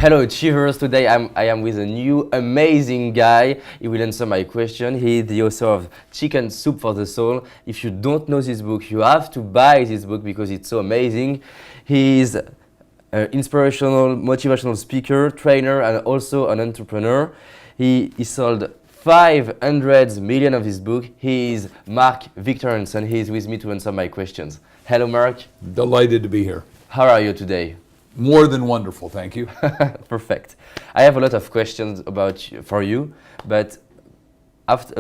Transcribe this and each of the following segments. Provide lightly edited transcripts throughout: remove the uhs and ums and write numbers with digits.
Hello Achievers, today I am with a new amazing guy. He will answer my question. He is the author of Chicken Soup for the Soul. If you don't know this book, you have to buy this book because it's so amazing. He is an inspirational, motivational speaker, trainer, and also an entrepreneur. He sold 500 million of his book. He is Mark Victor Hansen. He is with me to answer my questions. Hello Mark. Delighted to be here. How are you today? More than wonderful, thank you. Perfect. I have a lot of questions for you, but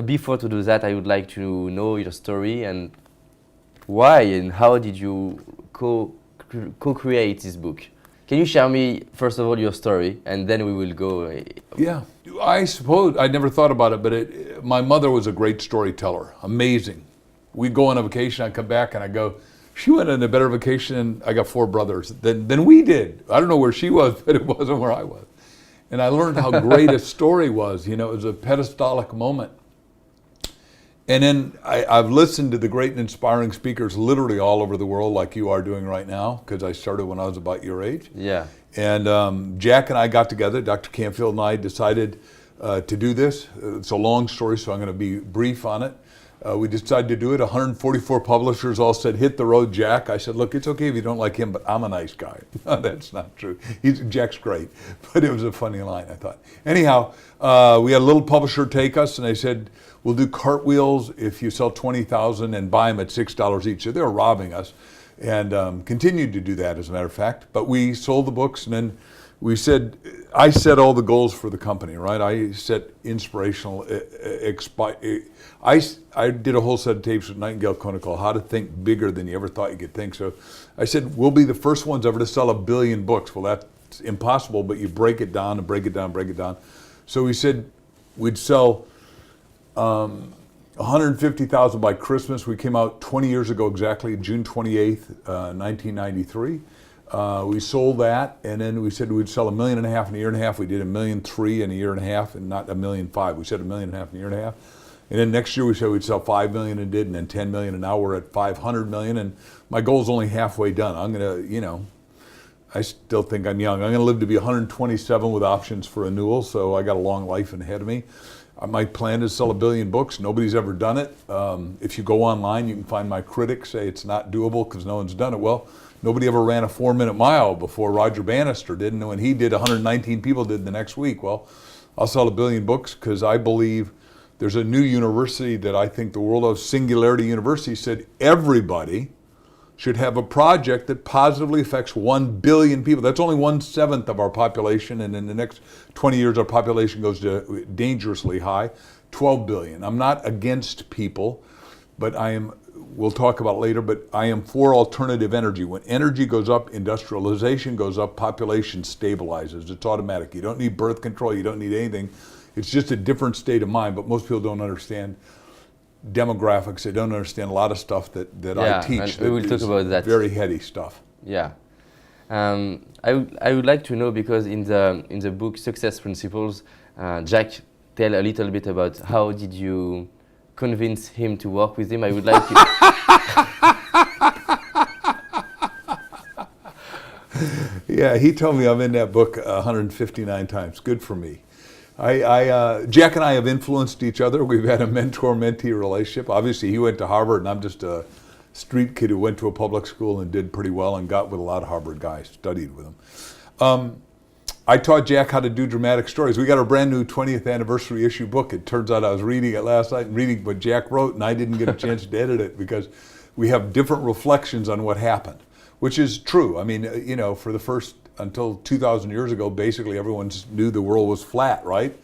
before to do that, I would like to know your story and why and how did you co-create this book? Can you share me first of all your story, and then we will go. Yeah, I suppose I never thought about it, but my mother was a great storyteller, amazing. We'd go on a vacation, I'd come back and I'd go, she went on a better vacation, and I got 4 brothers than we did. I don't know where she was, but it wasn't where I was. And I learned how great a story was. You know, it was a pedestalic moment. And then I've listened to the great and inspiring speakers literally all over the world, like you are doing right now, because I started when I was about your age. Yeah. And Jack and I got together, Dr. Canfield and I decided to do this. It's a long story, so I'm going to be brief on it. We decided to do it. 144 publishers all said, hit the road, Jack. I said, look, it's okay if you don't like him, but I'm a nice guy. No, that's not true. Jack's great. But it was a funny line, I thought. Anyhow, we had a little publisher take us, and they said, we'll do cartwheels if you sell 20,000 and buy them at $6 each. So they were robbing us, and continued to do that, as a matter of fact. But we sold the books, and then we said, I set all the goals for the company, right? I set inspirational, I did a whole set of tapes with Nightingale Conant called How to Think Bigger Than You Ever Thought You Could Think. So I said, we'll be the first ones ever to sell 1 billion books. Well, that's impossible, but you break it down and break it down, break it down. So we said we'd sell 150,000 by Christmas. We came out 20 years ago exactly, June 28th, 1993. We sold that, and then we said we'd sell 1.5 million in a year and a half. We did 1.3 million in a year and a half, and not 1.5 million. We said 1.5 million in a year and a half. And then next year we said we'd sell 5 million and did, and then 10 million, and now we're at 500 million. And my goal is only halfway done. I'm gonna, I still think I'm young. I'm gonna live to be 127 with options for renewal, so I got a long life ahead of me. My plan is to sell 1 billion books. Nobody's ever done it. If you go online, you can find my critics say it's not doable because no one's done it. Well, nobody ever ran a 4-minute mile before Roger Bannister did, and when he did, 119 people did the next week. Well, I'll sell 1 billion books because I believe there's a new university that I think the world of, Singularity University, said everybody should have a project that positively affects 1 billion people. That's only 1/7 of our population, and in the next 20 years our population goes to dangerously high, 12 billion. I'm not against people, but we'll talk about it later, but I am for alternative energy. When energy goes up, industrialization goes up, population stabilizes. It's automatic. You don't need birth control, you don't need anything. It's just a different state of mind, but most people don't understand demographics. They don't understand a lot of stuff that I teach. And we will talk about that. Very heady stuff. Yeah. I would like to know, because in the book Success Principles, Jack tell a little bit about how did you convince him to work with him. I would like you. Yeah, he told me I'm in that book 159 times. Good for me. Jack and I have influenced each other. We've had a mentor-mentee relationship. Obviously, he went to Harvard, and I'm just a street kid who went to a public school and did pretty well and got with a lot of Harvard guys, studied with them. I taught Jack how to do dramatic stories. We got a brand new 20th anniversary issue book. It turns out I was reading it last night and reading what Jack wrote, and I didn't get a chance to edit it because we have different reflections on what happened, which is true. I mean, for the first, until 2,000 years ago, basically everyone knew the world was flat, right?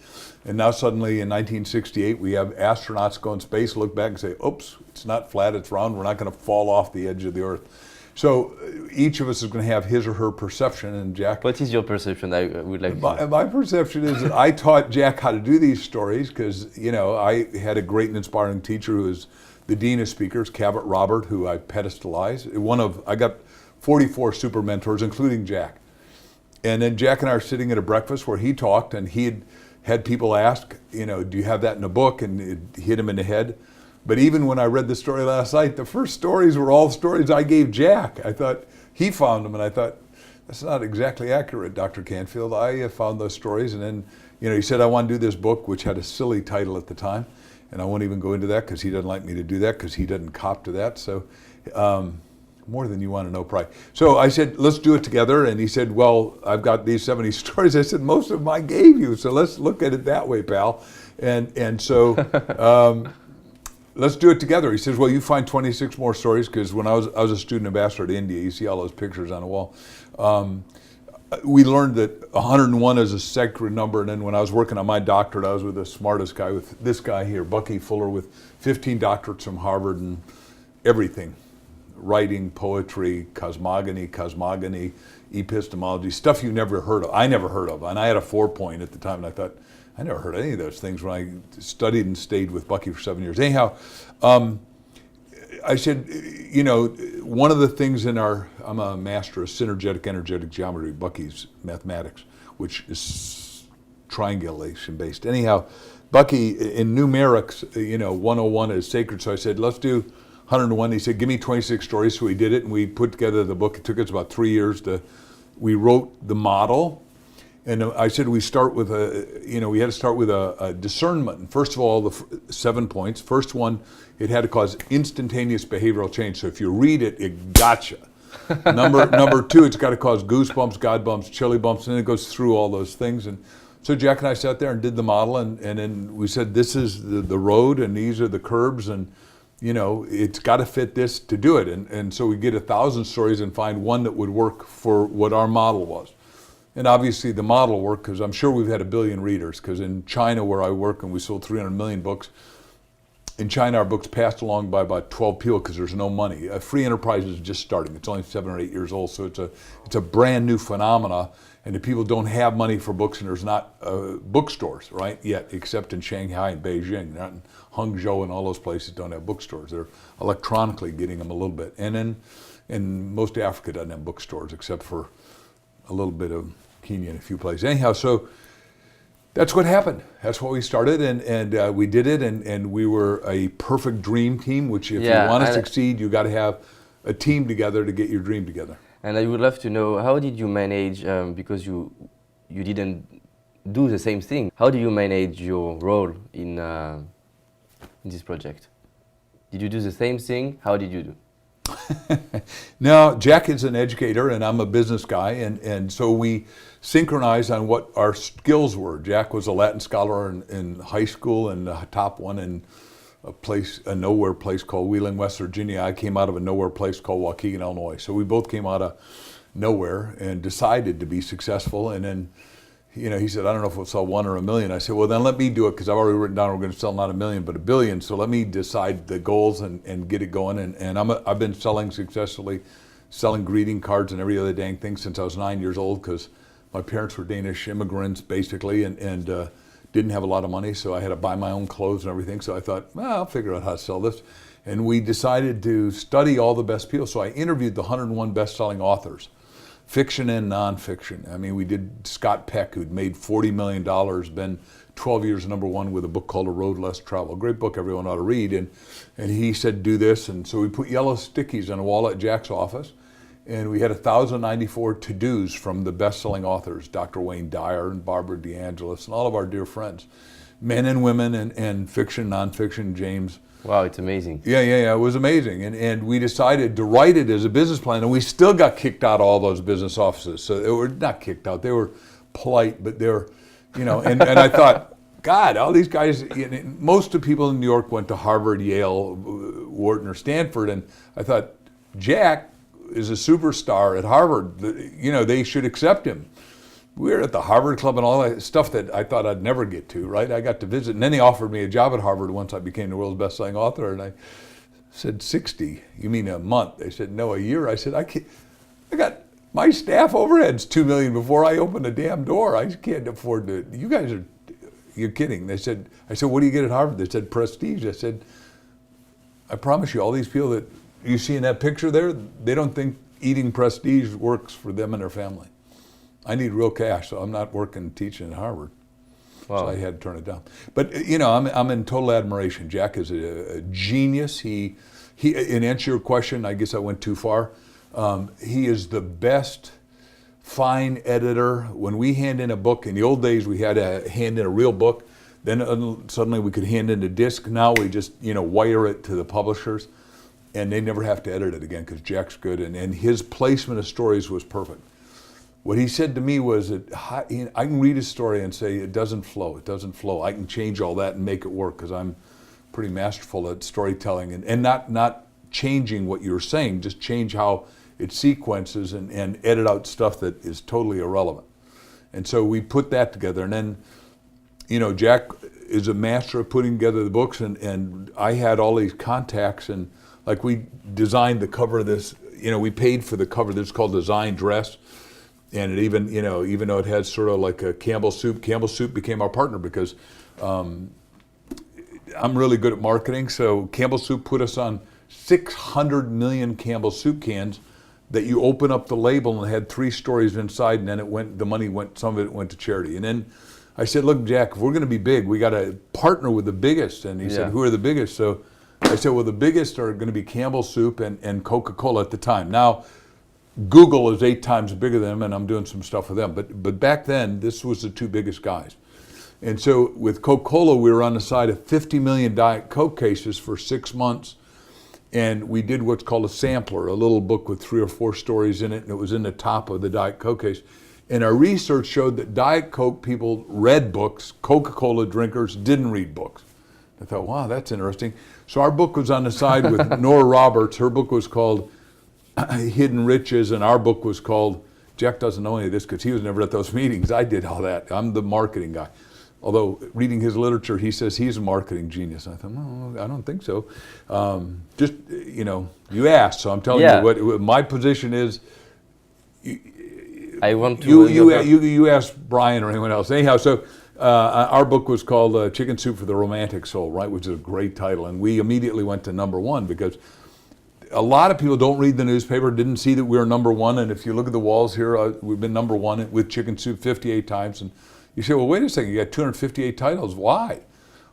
And now suddenly in 1968, we have astronauts go in space, look back and say, oops, it's not flat, it's round, we're not gonna fall off the edge of the Earth. So each of us is gonna have his or her perception, and Jack... What is your perception? I would like to... My perception is that I taught Jack how to do these stories because, I had a great and inspiring teacher who is the Dean of Speakers, Cabot Robert, who I pedestalized. I got 44 super mentors, including Jack. And then Jack and I are sitting at a breakfast where he talked, and he had people ask, do you have that in a book? And it hit him in the head. But even when I read the story last night, the first stories were all stories I gave Jack. I thought he found them, and I thought that's not exactly accurate, Dr. Canfield. I found those stories, and then, he said, I want to do this book, which had a silly title at the time, and I won't even go into that because he doesn't like me to do that because he doesn't cop to that. So, more than you want to know, probably. So I said, let's do it together, and he said, well, I've got these 70 stories. I said, most of them I gave you, so let's look at it that way, pal. And so let's do it together. He says, well, you find 26 more stories, because when I was a student ambassador to India, you see all those pictures on the wall. We learned that 101 is a sacred number, and then when I was working on my doctorate, I was with the smartest guy, with this guy here, Bucky Fuller, with 15 doctorates from Harvard and everything. Writing, poetry, cosmogony, epistemology, stuff you never heard of. I never heard of, and I had a 4.0 at the time, and I thought, I never heard any of those things when I studied and stayed with Bucky for 7 years. Anyhow, I said, one of the things I'm a master of synergetic energetic geometry, Bucky's mathematics, which is triangulation based. Anyhow, Bucky, in numerics, 101 is sacred, so I said, let's do 101. He said, give me 26 stories, so we did it, and we put together the book. It took us about 3 years we wrote the model. And I said we start with we had to start with a discernment. First of all, the 7 points. First one, it had to cause instantaneous behavioral change. So if you read it, it gotcha. Number two, it's got to cause goosebumps, God bumps, chilly bumps, and it goes through all those things. And so Jack and I sat there and did the model, and then we said, this is the road, and these are the curbs, and it's got to fit this to do it. And so we get 1,000 stories and find one that would work for what our model was. And obviously the model worked, because I'm sure we've had 1 billion readers, because in China, where I work, and we sold 300 million books, in China our books passed along by about 12 people because there's no money. Free enterprise is just starting. It's only 7 or 8 years old, so it's a brand new phenomena, and the people don't have money for books, and there's not bookstores, right, yet, except in Shanghai and Beijing. Not in Hangzhou and all those places don't have bookstores. They're electronically getting them a little bit. And then in most of Africa doesn't have bookstores, except for a little bit of Kenya and a few places. Anyhow, so that's what happened. That's what we started, and we did it, and we were a perfect dream team, which if you want to succeed, you got to have a team together to get your dream together. And I would love to know, how did you manage, because you didn't do the same thing, how do you manage your role in this project? Did you do the same thing? How did you do? No, Jack is an educator and I'm a business guy, and so we synchronized on what our skills were. Jack was a Latin scholar in high school and the top one in a nowhere place called Wheeling, West Virginia. I came out of a nowhere place called Waukegan, Illinois. So we both came out of nowhere and decided to be successful, and then he said, I don't know if we'll sell 1 or 1 million. I said, well, then let me do it, because I've already written down we're going to sell not 1 million, but 1 billion. So let me decide the goals and get it going. And I've been successfully selling greeting cards and every other dang thing since I was 9 years old, because my parents were Danish immigrants, basically, and didn't have a lot of money, so I had to buy my own clothes and everything. So I thought, well, I'll figure out how to sell this. And we decided to study all the best people. So I interviewed the 101 best-selling authors, fiction and nonfiction. I mean, we did Scott Peck, who'd made $40 million, been 12 years #1 with a book called A Road Less Traveled. Great book everyone ought to read. And he said, do this. And so we put yellow stickies on a wall at Jack's office. And we had 1,094 to-dos from the best-selling authors, Dr. Wayne Dyer and Barbara DeAngelis, and all of our dear friends, men and women, and fiction, nonfiction, James. Wow, it's amazing. Yeah, it was amazing. And we decided to write it as a business plan, and we still got kicked out of all those business offices. So they were not kicked out, they were polite, but they were, and I thought, God, all these guys, most of the people in New York went to Harvard, Yale, Wharton, or Stanford, and I thought, Jack is a superstar at Harvard, they should accept him. We were at the Harvard Club and all that stuff that I thought I'd never get to, right? I got to visit, and then they offered me a job at Harvard once I became the world's best-selling author, and I said, 60, you mean a month? They said, no, a year. I said, I got, my staff overhead's $2 million before I open a damn door. I can't afford to, you guys are, you're kidding. I said, what do you get at Harvard? They said, prestige. I said, I promise you, all these people that you see in that picture there, they don't think eating prestige works for them and their family. I need real cash, so I'm not working teaching at Harvard. Wow. So I had to turn it down. But I'm in total admiration. Jack is a genius. He in answer to your question, I guess I went too far. He is the best fine editor. When we hand in a book, in the old days we had to hand in a real book, then suddenly we could hand in a disc. Now we just, wire it to the publishers, and they never have to edit it again because Jack's good, and his placement of stories was perfect. What he said to me was that I can read a story and say it doesn't flow, I can change all that and make it work because I'm pretty masterful at storytelling and not changing what you're saying, just change how it sequences and edit out stuff that is totally irrelevant. And so we put that together, and then, Jack is a master of putting together the books, and I had all these contacts, and like we designed the cover of this, we paid for the cover. This is called Design Dress. And it even, even though it had sort of like a Campbell Soup became our partner because I'm really good at marketing. So Campbell Soup put us on 600 million Campbell Soup cans that you open up the label and it had 3 stories inside, and then some of it went to charity. And then I said, look, Jack, if we're going to be big, we got to partner with the biggest. And he said, who are the biggest? So I said, well, the biggest are going to be Campbell Soup and Coca-Cola at the time. Now, Google is 8 times bigger than them, and I'm doing some stuff with them. But back then, this was the 2 biggest guys. And so with Coca-Cola, we were on the side of 50 million Diet Coke cases for 6 months. And we did what's called a sampler, a little book with 3 or 4 stories in it, and it was in the top of the Diet Coke case. And our research showed that Diet Coke people read books, Coca-Cola drinkers didn't read books. I thought, wow, that's interesting. So our book was on the side with Nora Roberts. Her book was called Hidden Riches, and our book was called, Jack doesn't know any of this because he was never at those meetings. I did all that. I'm the marketing guy. Although reading his literature, he says he's a marketing genius. And I thought, no, I don't think so. Just, you asked, so I'm telling you what my position is. I want to. You asked Brian or anyone else. Anyhow, so our book was called Chicken Soup for the Romantic Soul, right, which is a great title. And we immediately went to #1 because a lot of people don't read the newspaper, didn't see that we were #1, and if you look at the walls here, we've been #1 with Chicken Soup 58 times, and you say, well, wait a second, you got 258 titles, why?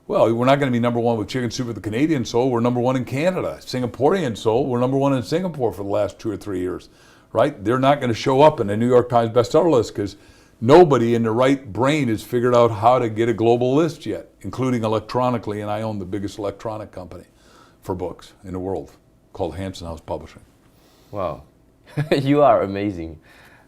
Well, we're not going to be #1 with Chicken Soup for the Canadian Soul, we're #1 in Canada. Singaporean Soul, we're #1 in Singapore for the last 2 or 3 years, right? They're not going to show up in the New York Times bestseller list because nobody in the right brain has figured out how to get a global list yet, including electronically, and I own the biggest electronic company for books in the world, called Hansen House Publishing. Wow, you are amazing.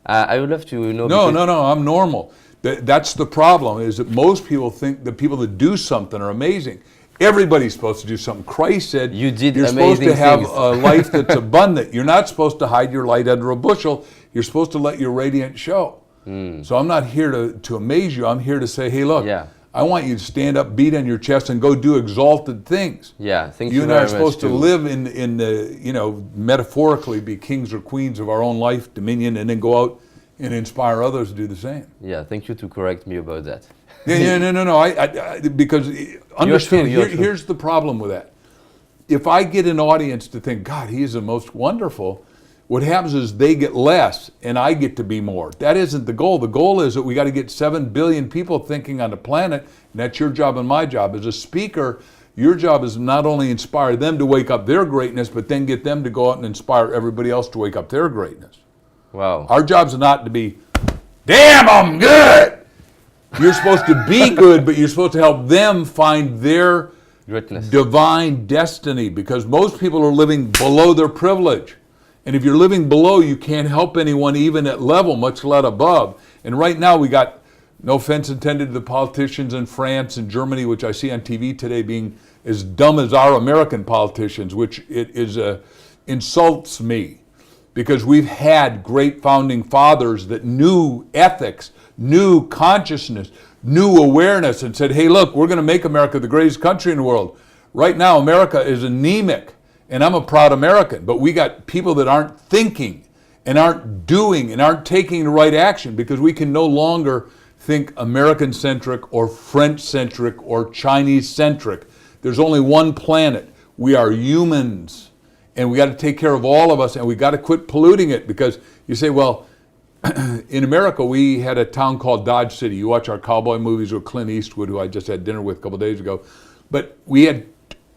I would love to know. No, I'm normal. That's the problem, is that most people think the people that do something are amazing. Everybody's supposed to do something. Christ said you're supposed to have a life that's abundant. You're not supposed to hide your light under a bushel. You're supposed to let your radiance show. So I'm not here to amaze you. I'm here to say, hey, look, I want you to stand up, beat on your chest, and go do exalted things. Yeah, thank you you and I are supposed to live in the, metaphorically be kings or queens of our own life, dominion, and then go out and inspire others to do the same. Yeah, thank you to correct me about that. No. I because understand, here's the problem with that. If I get an audience to think, God, he's the most wonderful, what happens is they get less and I get to be more. That isn't the goal. The goal is that we got to get 7 billion people thinking on the planet, and that's your job and my job. As a speaker, your job is not only inspire them to wake up their greatness, but then get them to go out and inspire everybody else to wake up their greatness. Wow. Our job's not to be, damn, I'm good. You're supposed to be good, but you're supposed to help them find their greatness, divine destiny, because most people are living below their privilege. And if you're living below, you can't help anyone even at level, much less above. And right now we got, no offense intended to the politicians in France and Germany, which I see on TV today being as dumb as our American politicians, which it is insults me. Because we've had great founding fathers that knew ethics, knew consciousness, knew awareness, and said, hey, look, we're going to make America the greatest country in the world. Right now, America is anemic, and I'm a proud American, but we got people that aren't thinking and aren't doing and aren't taking the right action, because we can no longer think American-centric or French-centric or Chinese-centric. There's only one planet. We are humans. And we got to take care of all of us, and we got to quit polluting it, because you say, well, in America, we had a town called Dodge City. You watch our cowboy movies with Clint Eastwood, who I just had dinner with a couple days ago. But we had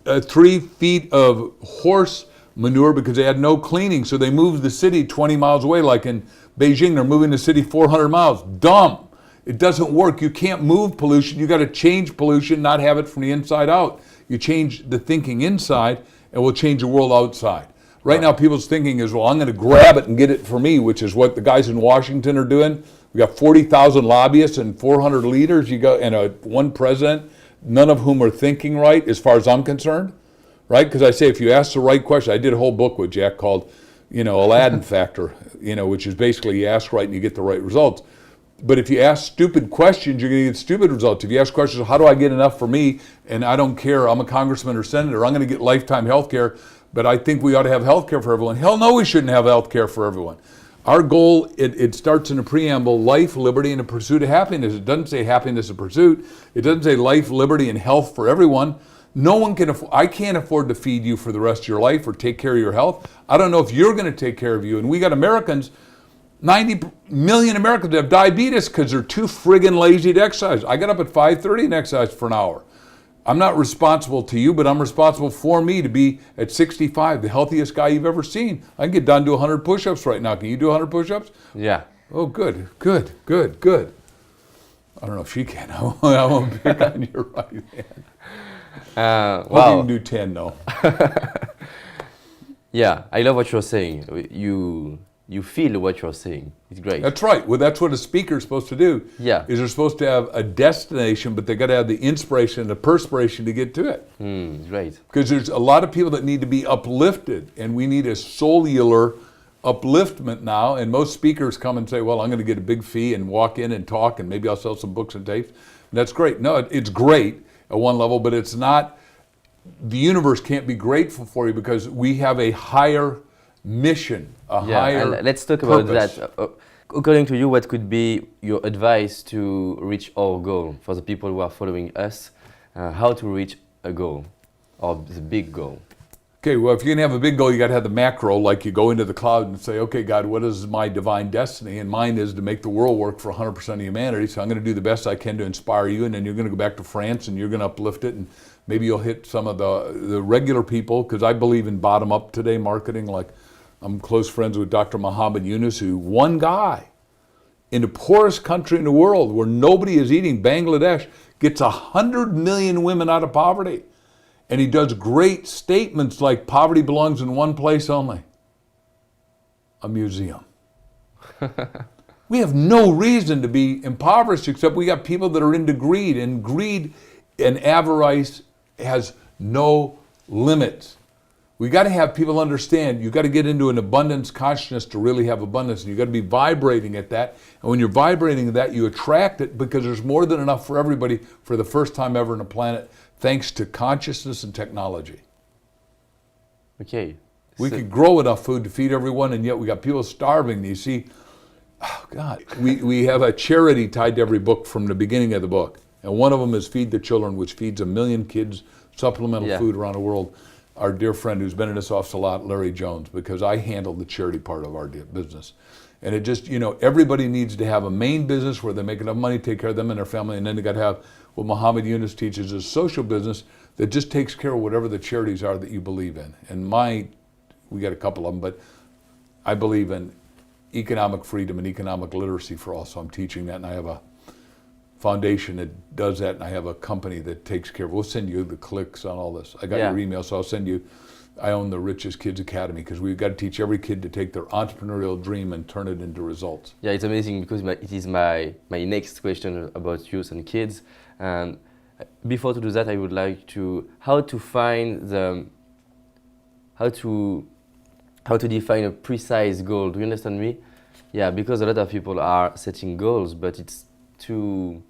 3 feet of horse manure because they had no cleaning. So they moved the city 20 miles away, like in Beijing, they're moving the city 400 miles. Dumb. It doesn't work. You can't move pollution. You got to change pollution, not have it from the inside out. You change the thinking inside, and we'll change the world outside. Right now, people's thinking is, well, I'm going to grab it and get it for me, which is what the guys in Washington are doing. We got 40,000 lobbyists and 400 leaders. You got and one president, none of whom are thinking right, as far as I'm concerned, right? Because I say, if you ask the right question, I did a whole book with Jack called, Aladdin Factor, which is basically you ask right and you get the right results. But if you ask stupid questions, you're going to get stupid results. If you ask questions, how do I get enough for me? And I don't care, I'm a congressman or senator, I'm going to get lifetime health care, but I think we ought to have health care for everyone. Hell no, we shouldn't have health care for everyone. Our goal, it starts in the preamble, life, liberty, and the pursuit of happiness. It doesn't say happiness and pursuit. It doesn't say life, liberty, and health for everyone. No one can I can't afford to feed you for the rest of your life or take care of your health. I don't know if you're going to take care of you. And we got Americans, 90 million Americans have diabetes because they're too friggin' lazy to exercise. I got up at 5:30 and exercised for an hour. I'm not responsible to you, but I'm responsible for me to be at 65, the healthiest guy you've ever seen. I can get down to 100 push-ups right now. Can you do 100 push-ups? Yeah. Oh, good. I don't know if she can. I won't pick on your right hand. Well, you can do 10 though. Yeah, I love what you're saying. You feel what you're saying. It's great. That's right. Well, that's what a speaker is supposed to do. Yeah. Is they're supposed to have a destination, but they got to have the inspiration and the perspiration to get to it. Great. Because there's a lot of people that need to be uplifted, and we need a cellular upliftment now. And most speakers come and say, well, I'm going to get a big fee and walk in and talk, and maybe I'll sell some books and tapes. And that's great. No, it's great at one level, but it's not, the universe can't be grateful for you because we have a higher mission, higher and let's talk purpose. about that. According to you, what could be your advice to reach our goal for the people who are following us? How to reach a goal or the big goal? Okay, well, if you're going to have a big goal, you got to have the macro, like you go into the cloud and say, okay, God, what is my divine destiny? And mine is to make the world work for 100% of humanity. So I'm going to do the best I can to inspire you. And then you're going to go back to France and you're going to uplift it. And maybe you'll hit some of the regular people, because I believe in bottom-up today marketing. Like, I'm close friends with Dr. Muhammad Yunus, who one guy in the poorest country in the world where nobody is eating, Bangladesh, gets 100 million women out of poverty. And he does great statements like poverty belongs in one place only, a museum. We have no reason to be impoverished except we got people that are into greed, and greed and avarice has no limits. We got to have people understand you got to get into an abundance consciousness to really have abundance, and you got to be vibrating at that. And when you're vibrating at that, you attract it because there's more than enough for everybody for the first time ever on the planet, thanks to consciousness and technology. Okay. We could grow enough food to feed everyone, and yet we got people starving. You see, oh God, we have a charity tied to every book from the beginning of the book. And one of them is Feed the Children, which feeds 1 million kids supplemental food around the world. Our dear friend who's been in this office a lot, Larry Jones, because I handle the charity part of our business. And it just, everybody needs to have a main business where they make enough money to take care of them and their family, and then they got to have what Muhammad Yunus teaches is social business that just takes care of whatever the charities are that you believe in. And we got a couple of them, but I believe in economic freedom and economic literacy for all, so I'm teaching that, and I have a foundation that does that, and I have a company that takes care of it. We'll send you the clicks on all this. I got your email, so I'll send you. I own the Richest Kids Academy because we've got to teach every kid to take their entrepreneurial dream and turn it into results. Yeah, it's amazing because it is my next question about youth and kids. And before to do that, I would like to how to define a precise goal. Do you understand me? Yeah, because a lot of people are setting goals, but it's too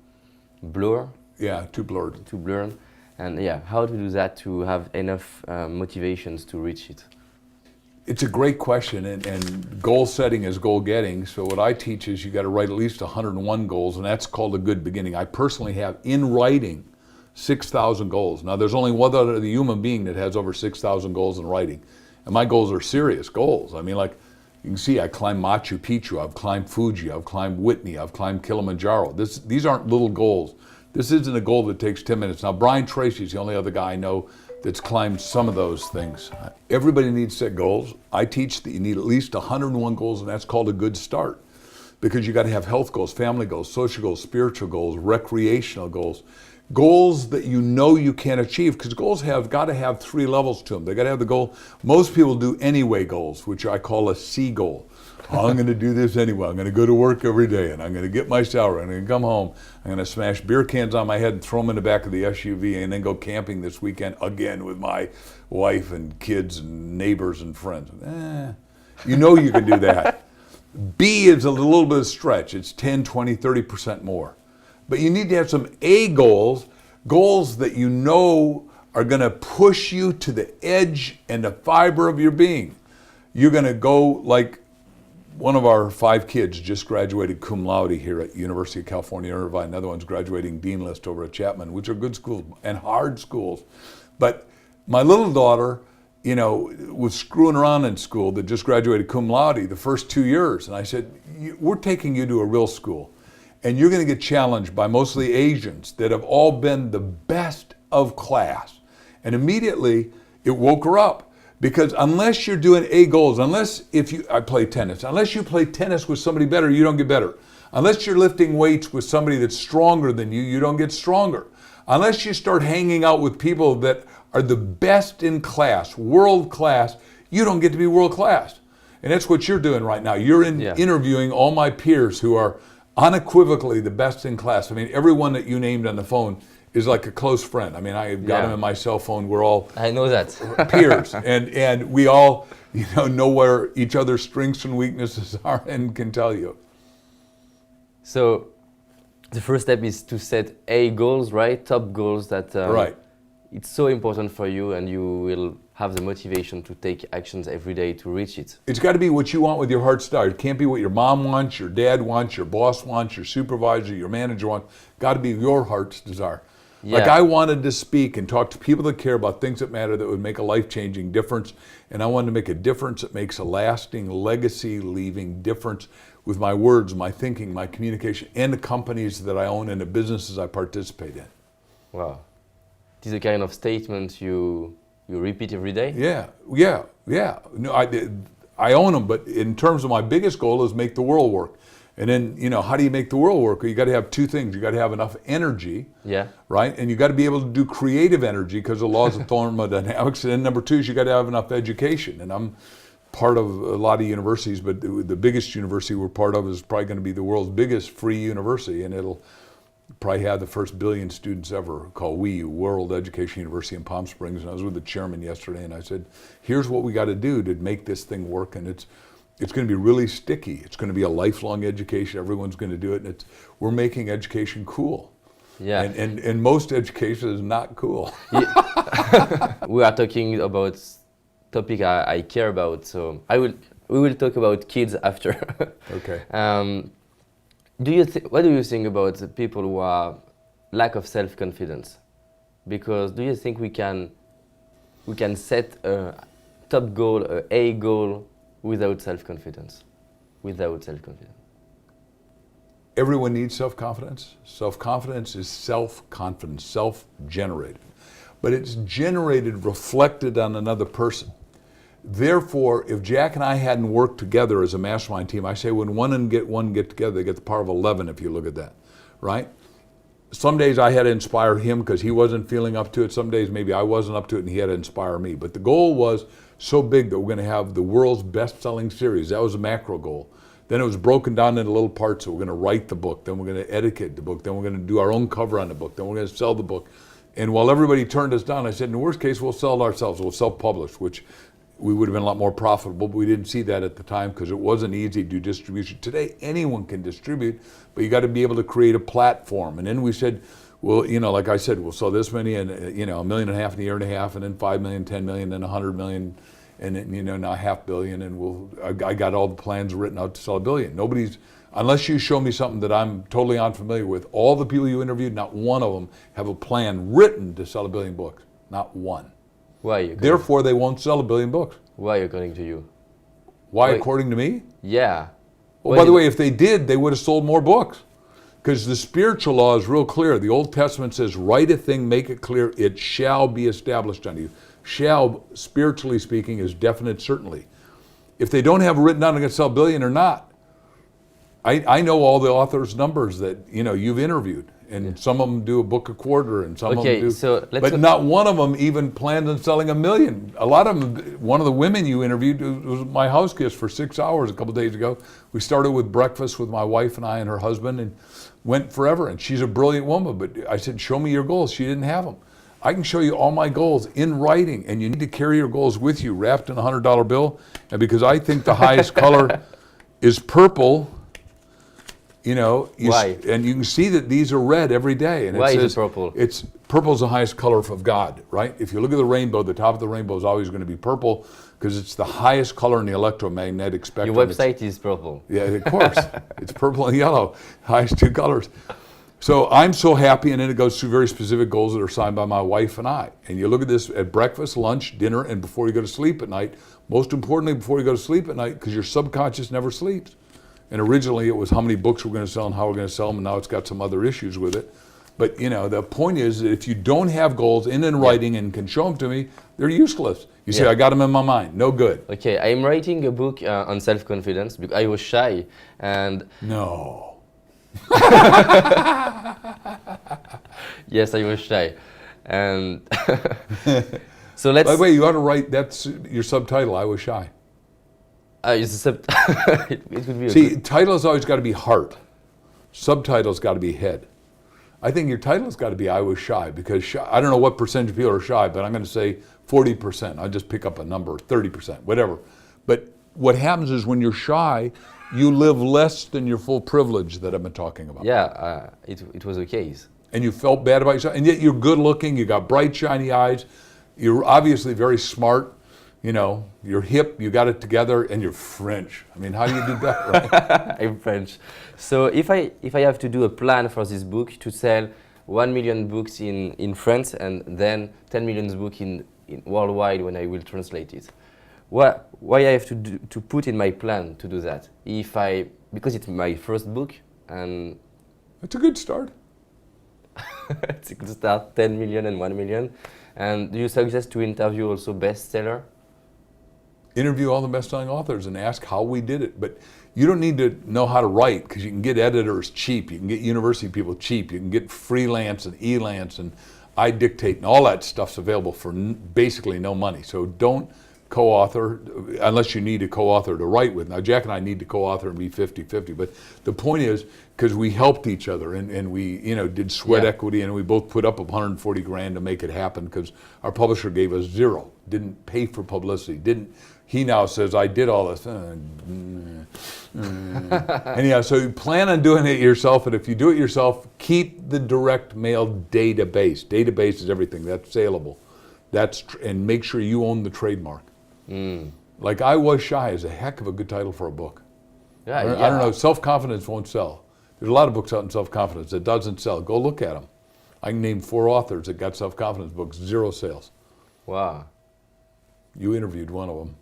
blur. Yeah, too blurred. Too blurred. And how to do that to have enough motivations to reach it? It's a great question, and goal setting is goal getting. So what I teach is you got to write at least 101 goals, and that's called a good beginning. I personally have in writing 6,000 goals. Now there's only one other human being that has over 6,000 goals in writing, and my goals are serious goals. I mean, like you can see, I climbed Machu Picchu, I've climbed Fuji, I've climbed Whitney, I've climbed Kilimanjaro. These aren't little goals. This isn't a goal that takes 10 minutes. Now, Brian Tracy's the only other guy I know that's climbed some of those things. Everybody needs set goals. I teach that you need at least 101 goals, and that's called a good start. Because you got to have health goals, family goals, social goals, spiritual goals, recreational goals. Goals that you know you can achieve, because goals have got to have 3 levels to them. They got to have the goal. Most people do anyway goals, which I call a C goal. Oh, I'm going to do this anyway. I'm going to go to work every day, and I'm going to get my salary. I'm going to come home. I'm going to smash beer cans on my head and throw them in the back of the SUV, and then go camping this weekend again with my wife and kids and neighbors and friends. You know you can do that. B is a little bit of stretch. It's 10, 20, 30% more. But you need to have some A goals, goals that you know are going to push you to the edge and the fiber of your being. You're going to go, like one of our 5 kids just graduated cum laude here at University of California, Irvine. Another one's graduating Dean List over at Chapman, which are good schools and hard schools. But my little daughter, you know, was screwing around in school that just graduated cum laude the first 2 years. And I said, we're taking you to a real school. And you're going to get challenged by mostly Asians that have all been the best of class. And immediately it woke her up. Because unless you're doing A goals, I play tennis, unless you play tennis with somebody better, you don't get better. Unless you're lifting weights with somebody that's stronger than you, you don't get stronger. Unless you start hanging out with people that are the best in class, world class, you don't get to be world class. And that's what you're doing right now. You're interviewing all my peers who are unequivocally the best in class. I mean, everyone that you named on the phone is like a close friend. I mean, I've got them in my cell phone. We're all I know that peers, and we all know where each other's strengths and weaknesses are and can tell you. So the first step is to set A goals, right? Top goals that right. It's so important for you, and you will have the motivation to take actions every day to reach it. It's got to be what you want with your heart's desire. It can't be what your mom wants, your dad wants, your boss wants, your supervisor, your manager wants. Got to be your heart's desire. Yeah. Like I wanted to speak and talk to people that care about things that matter, that would make a life-changing difference. And I wanted to make a difference that makes a lasting legacy-leaving difference with my words, my thinking, my communication, and the companies that I own and the businesses I participate in. Wow. This is a kind of statement you repeat every day? Yeah. No, I own them, but in terms of my biggest goal is make the world work. And then, how do you make the world work? You got to have 2 things. You got to have enough energy, right? And you got to be able to do creative energy because of the laws of thermodynamics. And then number 2 is you got to have enough education. And I'm part of a lot of universities, but the biggest university we're part of is probably going to be the world's biggest free university, and it'll probably have the first 1 billion students ever, called World Education University in Palm Springs. And I was with the chairman yesterday, and I said, here's what we got to do to make this thing work. And it's going to be really sticky. It's going to be a lifelong education. Everyone's going to do it. And we're making education cool. Yeah. And most education is not cool. We are talking about topic I care about. So we will talk about kids after. Okay. What do you think about the people who are lack of self-confidence? Because do you think we can set a top goal, A goal, without self-confidence? Everyone needs self-confidence. Self-confidence is self-confidence, self-generated. But it's generated, reflected on another person. Therefore, if Jack and I hadn't worked together as a mastermind team, I say when one get together, they get the power of 11 if you look at that, right? Some days I had to inspire him because he wasn't feeling up to it. Some days maybe I wasn't up to it and he had to inspire me. But the goal was so big that we're going to have the world's best-selling series. That was a macro goal. Then it was broken down into little parts. So we're going to write the book. Then we're going to etiquette the book. Then we're going to do our own cover on the book. Then we're going to sell the book. And while everybody turned us down, I said, in the worst case, we'll sell it ourselves. We'll self-publish, which we would have been a lot more profitable, but we didn't see that at the time because it wasn't easy to do distribution. Today, anyone can distribute, but you got to be able to create a platform. And then we said, well, like I said, we'll sell this many and, $1.5 million in a year and a half, and then 5 million, 10 million, then 100 million, and then, now $500 million. And I got all the plans written out to sell $1 billion. Unless you show me something that I'm totally unfamiliar with, all the people you interviewed, not one of them have a plan written to sell 1 billion books. Not one. Why? Therefore, they won't sell 1 billion books. Why, according to you? Why, according to me? Yeah. Well, by the way, if they did, they would have sold more books. Because the spiritual law is real clear. The Old Testament says, write a thing, make it clear, it shall be established unto you. Shall, spiritually speaking, is definite certainty. If they don't have it written down, they're going to sell a billion or not. I know all the authors' numbers that you've interviewed, and some of them do a book a quarter, and some of them do. So but not one of them even planned on selling a million. A lot of them. One of the women you interviewed was my house guest for 6 hours a couple days ago. We started with breakfast with my wife and I and her husband, and went forever. And she's a brilliant woman. But I said, show me your goals. She didn't have them. I can show you all my goals in writing, and you need to carry your goals with you, wrapped in a $100 bill. And because I think the highest color is purple. Why? And you can see that these are red every day. And Why it says is it purple? Purple's the highest color of God, right? If you look at the rainbow, the top of the rainbow is always going to be purple because it's the highest color in the electromagnetic spectrum. Your website is purple. Yeah, of course. It's purple and yellow, highest two colors. So I'm so happy, and then it goes through very specific goals that are signed by my wife and I. And you look at this at breakfast, lunch, dinner, and before you go to sleep at night. Most importantly, before you go to sleep at night, because your subconscious never sleeps. And originally it was how many books we're going to sell and how we're going to sell them, and now it's got some other issues with it. But the point is that if you don't have goals in writing and can show them to me, they're useless. You say, I got them in my mind, no good. Okay, I'm writing a book on self-confidence because I was shy and... No. Yes, I was shy. And so let's... By the way, you ought to write, that's your subtitle, I was shy. It's it could be See, title's always got to be heart. Subtitle's got to be head. I think your title's got to be I was shy, because I don't know what percentage of people are shy, but I'm going to say 40%. I'll just pick up a number, 30%, whatever. But what happens is when you're shy, you live less than your full privilege that I've been talking about. Yeah, it was the case. And you felt bad about yourself, and yet you're good looking, you got bright, shiny eyes, you're obviously very smart. You're hip, you got it together, and you're French. I mean, how do you do that, right? I'm French. So if I have to do a plan for this book to sell 1 million books in France and then 10 million books in worldwide when I will translate it, why I have to put in my plan to do that? Because it's my first book and... It's a good start. It's a good start, 10 million and 1 million. And do you suggest to interview also bestseller? Interview all the best-selling authors and ask how we did it. But you don't need to know how to write, because you can get editors cheap, you can get university people cheap, you can get freelance and elance and iDictate, and all that stuff's available for basically no money. So don't co-author unless you need a co-author to write with. Now Jack and I need to co-author and be 50-50, but the point is, because we helped each other and we did sweat equity, and we both put up 140 grand to make it happen, because our publisher gave us zero, didn't pay for publicity, he now says, I did all this. Anyhow, so you plan on doing it yourself, and if you do it yourself, keep the direct mail database. Database is everything, that's saleable. And make sure you own the trademark. Like I Was Shy is a heck of a good title for a book. I don't know, self-confidence won't sell. There's a lot of books out in self-confidence that doesn't sell. Go look at them. I can name 4 authors that got self-confidence books, 0 sales. Wow. You interviewed one of them.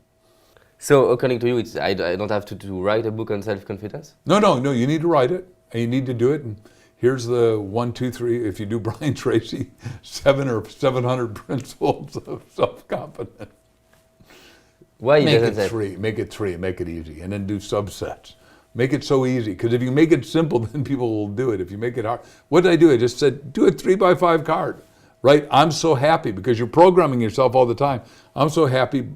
So according to you, I don't have to write a book on self-confidence? No, you need to write it, and you need to do it. And here's the 1, 2, 3, if you do Brian Tracy, 7 or 700 principles of self-confidence. Why make it 3, make it easy, and then do subsets. Make it so easy, because if you make it simple, then people will do it. If you make it hard, what did I do? I just said, do a 3x5 card, right? I'm so happy, because you're programming yourself all the time. I'm so happy,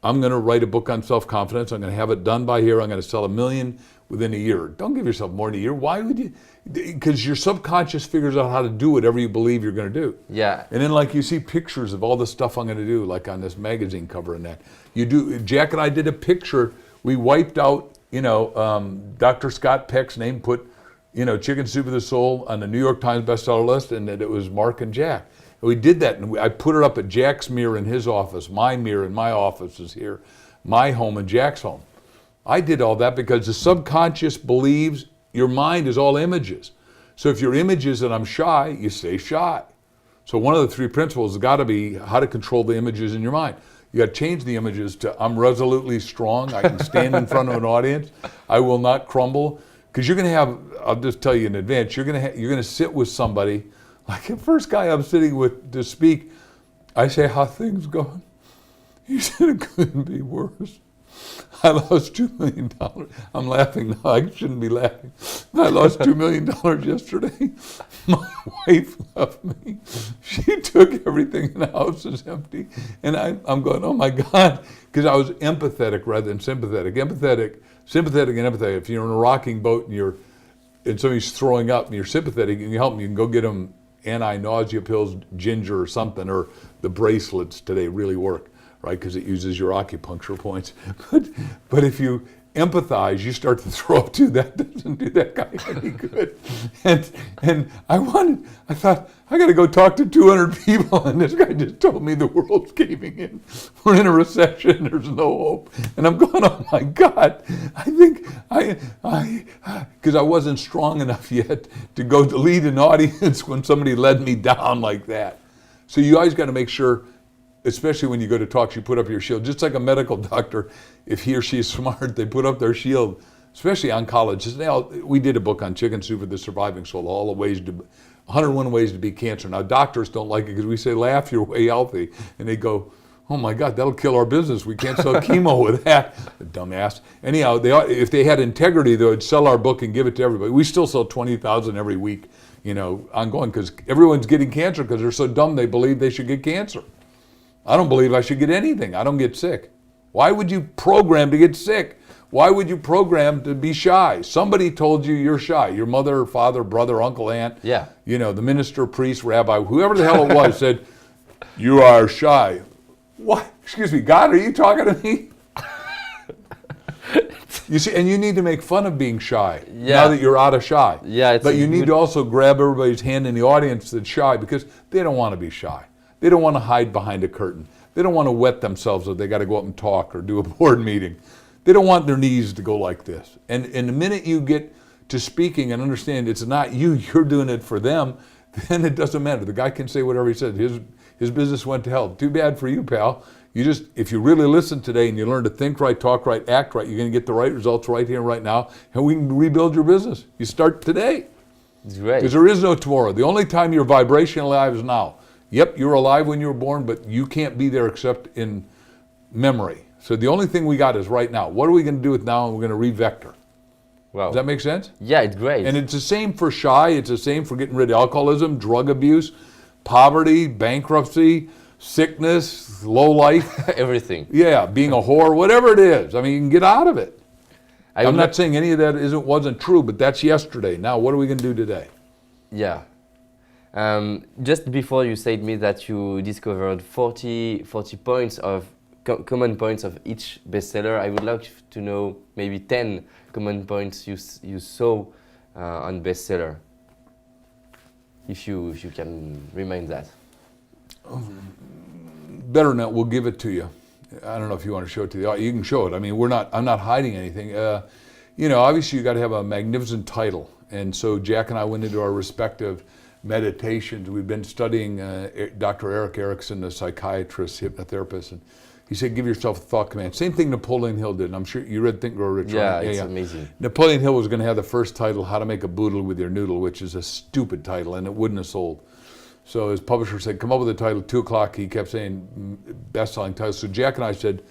I'm going to write a book on self-confidence. I'm going to have it done by here. I'm going to sell 1 million within a year. Don't give yourself more than a year. Why would you? Because your subconscious figures out how to do whatever you believe you're going to do. Yeah. And then like you see pictures of all the stuff I'm going to do, like on this magazine cover and that. Jack and I did a picture. We wiped out, Dr. Scott Peck's name, put, Chicken Soup for the Soul on the New York Times bestseller list, and that it was Mark and Jack. And we did that, and I put it up at Jack's mirror in his office. My mirror in my office is here. My home and Jack's home. I did all that because the subconscious believes your mind is all images. So if your image is that I'm shy, you stay shy. So one of the 3 principles has got to be how to control the images in your mind. You got to change the images to I'm resolutely strong. I can stand in front of an audience. I will not crumble. because you're going to have, I'll just tell you in advance, you're going to sit with somebody, like the first guy I'm sitting with to speak, I say, how things going? He said, it couldn't be worse. I lost $2 million. I'm laughing now. I shouldn't be laughing. I lost $2 million yesterday. My wife left me. She took everything in the house is empty. And I'm going, oh my God. Because I was empathetic rather than sympathetic. Sympathetic and empathetic. If you're in a rocking boat and somebody's throwing up and you're sympathetic and you help them, you can go get them anti-nausea pills, ginger or something, or the bracelets today really work. Right, because it uses your acupuncture points. But if you empathize, you start to throw up too. That doesn't do that guy any good. And I thought, I got to go talk to 200 people, and this guy just told me the world's caving in. We're in a recession. There's no hope. And I'm going, oh my God. I think because I wasn't strong enough yet to go to lead an audience when somebody led me down like that. So you always got to make sure, especially when you go to talks, you put up your shield. Just like a medical doctor, if he or she is smart, they put up their shield, especially oncologists. Now, we did a book on chicken soup for the surviving soul, 101 ways to beat cancer. Now, doctors don't like it because we say, laugh your way healthy. And they go, oh my God, that'll kill our business. We can't sell chemo with that. Dumbass. Anyhow, if they had integrity, they would sell our book and give it to everybody. We still sell 20,000 every week, ongoing, because everyone's getting cancer because they're so dumb they believe they should get cancer. I don't believe I should get anything. I don't get sick. Why would you program to get sick? Why would you program to be shy? Somebody told you you're shy. Your mother, father, brother, uncle, aunt. Yeah. The minister, priest, rabbi, whoever the hell it was said, you are shy. What? Excuse me, God, are you talking to me? You see, and you need to make fun of being shy now that you're out of shy. Yeah, but you need to also grab everybody's hand in the audience that's shy because they don't want to be shy. They don't want to hide behind a curtain. They don't want to wet themselves if they got to go up and talk or do a board meeting. They don't want their knees to go like this. And the minute you get to speaking and understand it's not you, you're doing it for them, then it doesn't matter. The guy can say whatever he says. His business went to hell. Too bad for you, pal. If you really listen today and you learn to think right, talk right, act right, you're going to get the right results right here, right now, and we can rebuild your business. You start today. It's great. Because there is no tomorrow. The only time you're vibrationally alive is now. Yep, you're alive when you were born, but you can't be there except in memory. So the only thing we got is right now. What are we going to do with now? And we're going to re-vector. Wow. Does that make sense? Yeah, it's great. And it's the same for shy. It's the same for getting rid of alcoholism, drug abuse, poverty, bankruptcy, sickness, low life. Everything. Yeah, being a whore, whatever it is. I mean, you can get out of it. I'm not saying any of that wasn't true, but that's yesterday. Now, what are we going to do today? Yeah. Just before you said me that you discovered 40 points of common points of each bestseller. I would like to know maybe 10 common points you saw on bestseller. If you can remind that. Better than that, we'll give it to you. I don't know if you want to show it to the audience. You can show it. I mean, I'm not hiding anything. Obviously you got to have a magnificent title. And so Jack and I went into our respective meditations. We've been studying Dr. Eric Erickson, the psychiatrist, hypnotherapist, and he said, give yourself a thought command. Same thing Napoleon Hill did. And I'm sure you read Think, Grow Rich. Yeah, right? it's amazing. Napoleon Hill was going to have the first title, How to Make a Boodle with Your Noodle, which is a stupid title, and it wouldn't have sold. So his publisher said, come up with a title, 2 o'clock. He kept saying best-selling title. So Jack and I said,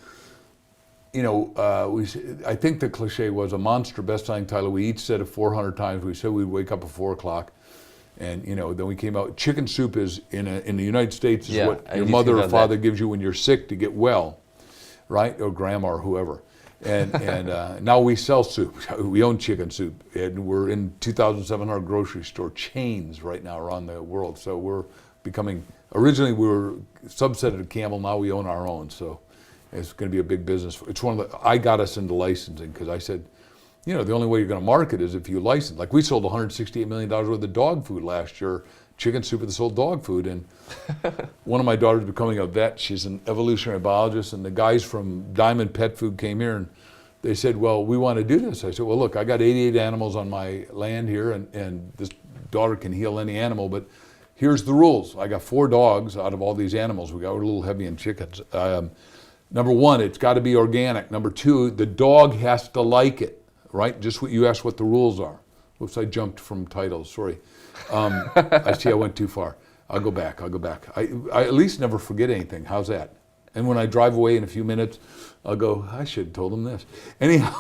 I think the cliche was a monster best-selling title. We each said it 400 times. We said we'd wake up at 4 o'clock. And then we came out. Chicken soup is in the United States is what your mother or father gives you when you're sick to get well, right? Or grandma or whoever. And now we sell soup. We own chicken soup, and we're in 2,700 grocery store chains right now around the world. So we're becoming. Originally we were subset of Campbell. Now we own our own. So it's going to be a big business. It's I got us into licensing because I said, the only way you're going to market is if you license. Like we sold $168 million worth of dog food last year, chicken soup that sold dog food. And one of my daughters becoming a vet. She's an evolutionary biologist. And the guys from Diamond Pet Food came here and they said, well, we want to do this. I said, well, look, I got 88 animals on my land here and this daughter can heal any animal. But here's the rules. I got 4 dogs out of all these animals. We're a little heavy in chickens. Number 1, it's got to be organic. Number 2, the dog has to like it. right? Just what you asked what the rules are. Whoops, I jumped from titles, sorry. I see I went too far. I'll go back. I at least never forget anything. How's that? And when I drive away in a few minutes, I'll go, I should have told him this. Anyhow.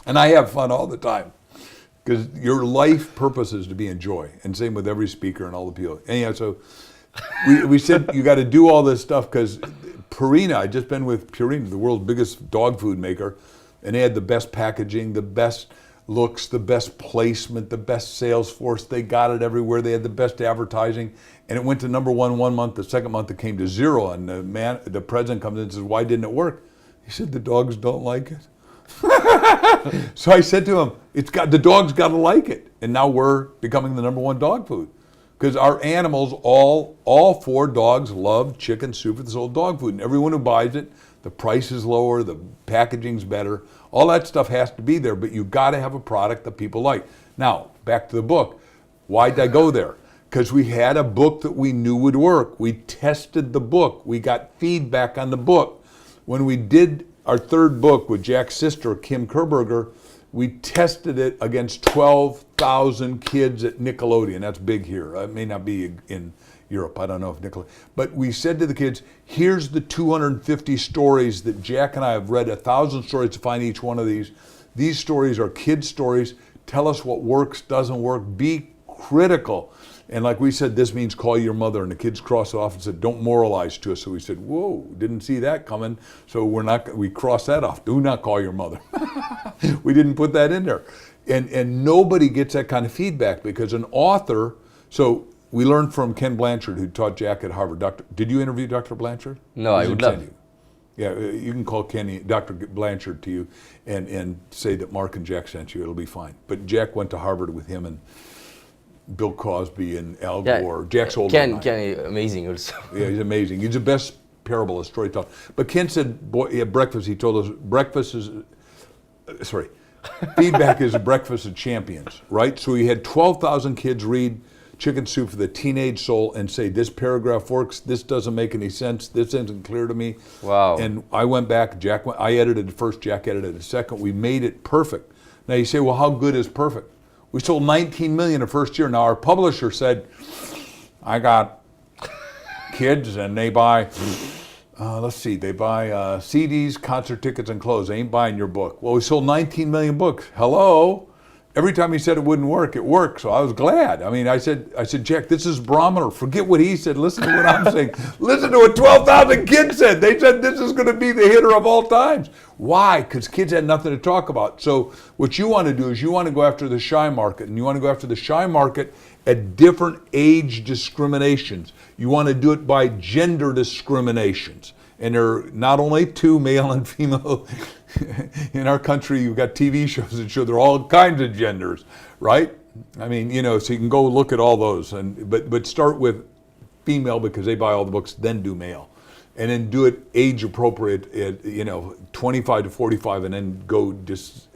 And I have fun all the time. Because your life purpose is to be in joy. And same with every speaker and all the people. Anyhow, so we said you got to do all this stuff because Purina, I'd just been with Purina, the world's biggest dog food maker, and they had the best packaging, the best looks, the best placement, the best sales force. They got it everywhere. They had the best advertising. And it went to number one month. The second month it came to 0. And the president comes in and says, why didn't it work? He said, the dogs don't like it. So I said to him, the dog's got to like it. And now we're becoming the #1 dog food. Because our animals, all 4 dogs love chicken soup for the soul dog food. And everyone who buys it, the price is lower, the packaging's better. All that stuff has to be there, but you've got to have a product that people like. Now, back to the book. Why'd I go there? Because we had a book that we knew would work. We tested the book. We got feedback on the book. When we did our 3rd book with Jack's sister, Kim Kerberger, we tested it against 12,000 kids at Nickelodeon. That's big here. It may not be in Europe. I don't know if Nickelodeon. But we said to the kids, here's the 250 stories that Jack and I have read, 1,000 stories to find each one of these. These stories are kids' stories. Tell us what works, doesn't work. Be critical. And like we said, this means call your mother. And the kids crossed it off and said, don't moralize to us. So we said, whoa, didn't see that coming. So we crossed that off. Do not call your mother. We didn't put that in there. And nobody gets that kind of feedback because an author, so we learned from Ken Blanchard, who taught Jack at Harvard. Did you interview Dr. Blanchard? No, I would love. Yeah, you can call Dr. Blanchard to you and say that Mark and Jack sent you. It'll be fine. But Jack went to Harvard with him and Bill Cosby and Al Gore. Jack's older than I am. Ken is amazing also. Yeah, he's amazing. He's the best parable storyteller. But Ken said, boy, at breakfast, he told us, feedback is a breakfast of champions, right? So he had 12,000 kids read Chicken Soup for the Teenage Soul and say, this paragraph works, this doesn't make any sense, this isn't clear to me. Wow. And I went back, I edited it first, Jack edited it second. We made it perfect. Now you say, well, how good is perfect? We sold 19 million the first year. Now our publisher said, I got kids and they buy, they buy CDs, concert tickets, and clothes. They ain't buying your book. Well, we sold 19 million books. Hello? Every time he said it wouldn't work, it worked. So I was glad. I mean, I said, Jack, this is barometer. Forget what he said. Listen to what I'm saying. Listen to what 12,000 kids said. They said this is going to be the hitter of all times. Why? Because kids had nothing to talk about. So what you want to do is you want to go after the shy market, and you want to go after the shy market at different age discriminations. You want to do it by gender discriminations. And there are not only 2, male and female. In our country, you've got TV shows that show there are all kinds of genders, right? I mean, so you can go look at all those, but start with female because they buy all the books, then do male. And then do it age appropriate at, 25 to 45, and then go just,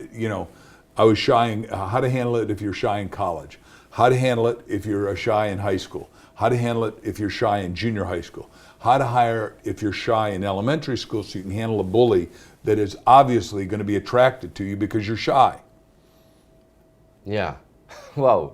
I was shying, how to handle it if you're shy in college, how to handle it if you're shy in high school, how to handle it if you're shy in junior high school, how to hire if you're shy in elementary school so you can handle a bully that is obviously going to be attracted to you because you're shy. Yeah. Wow.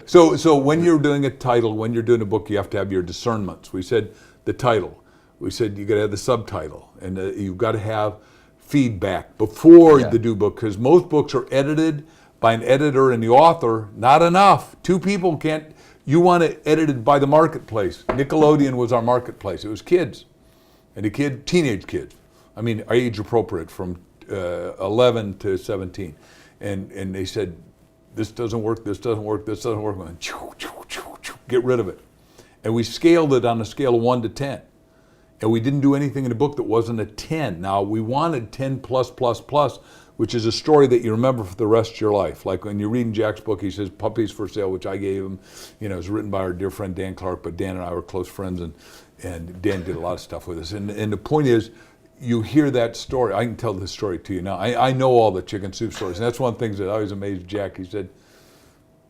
So when you're doing a title, when you're doing a book, you have to have your discernments. We said the title. We said you got to have the subtitle, and you've got to have feedback before the do book, because most books are edited by an editor and the author. Not enough. 2 people can't. You want it edited by the marketplace. Nickelodeon was our marketplace. It was kids, and teenage kids. I mean, age appropriate from 11 to 17. And they said, this doesn't work, this doesn't work, this doesn't work. And get rid of it. And we scaled it on a scale of 1 to 10. And we didn't do anything in the book that wasn't a 10. Now, we wanted 10 plus, which is a story that you remember for the rest of your life. Like when you're reading Jack's book, he says, Puppies for Sale, which I gave him. It was written by our dear friend Dan Clark, but Dan and I were close friends, and Dan did a lot of stuff with us. And the point is, you hear that story. I can tell this story to you now. I know all the chicken soup stories, and that's one of the things that always amazed Jack. He said,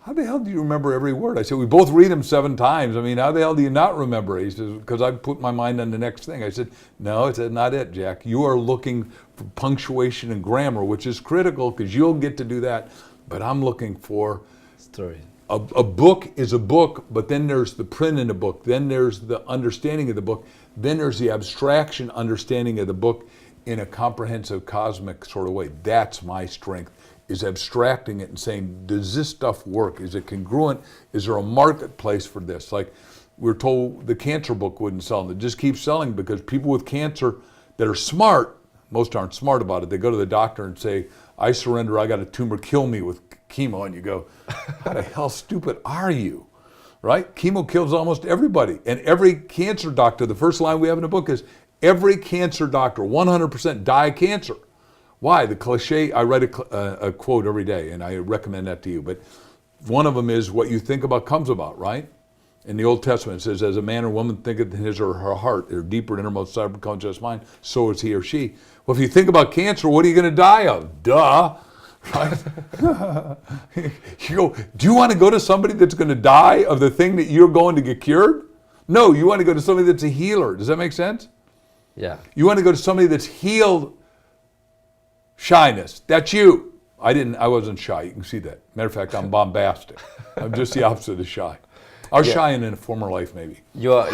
how the hell do you remember every word? I said, we both read them 7 times. I mean, how the hell do you not remember it? He says, because I put my mind on the next thing. I said, no, it's not it, Jack. You are looking for punctuation and grammar, which is critical because you'll get to do that. But I'm looking for Story. a book is a book, but then there's the print in the book. Then there's the understanding of the book. Then there's the abstraction understanding of the book in a comprehensive cosmic sort of way. That's my strength, is abstracting it and saying, does this stuff work? Is it congruent? Is there a marketplace for this? Like we're told the cancer book wouldn't sell, and it just keeps selling because people with cancer that are smart, most aren't smart about it, they go to the doctor and say, I surrender, I got a tumor, kill me with chemo. And you go, how the hell stupid are you? Right? Chemo kills almost everybody. And every cancer doctor, the first line we have in the book is, every cancer doctor, 100% die of cancer. Why? The cliche, I write a quote every day, and I recommend that to you. But one of them is, what you think about comes about, right? In the Old Testament, it says, as a man or woman thinketh in his or her heart, their deeper innermost subconscious mind, so is he or she. Well, if you think about cancer, what are you going to die of? Duh. Right? You go, do you want to go to somebody that's going to die of the thing that you're going to get cured? No, you want to go to somebody that's a healer. Does that make sense? Yeah. You want to go to somebody that's healed shyness. That's you. I wasn't shy. You can see that. Matter of fact, I'm bombastic. I'm just the opposite of shy. I was shy in a former life, maybe. So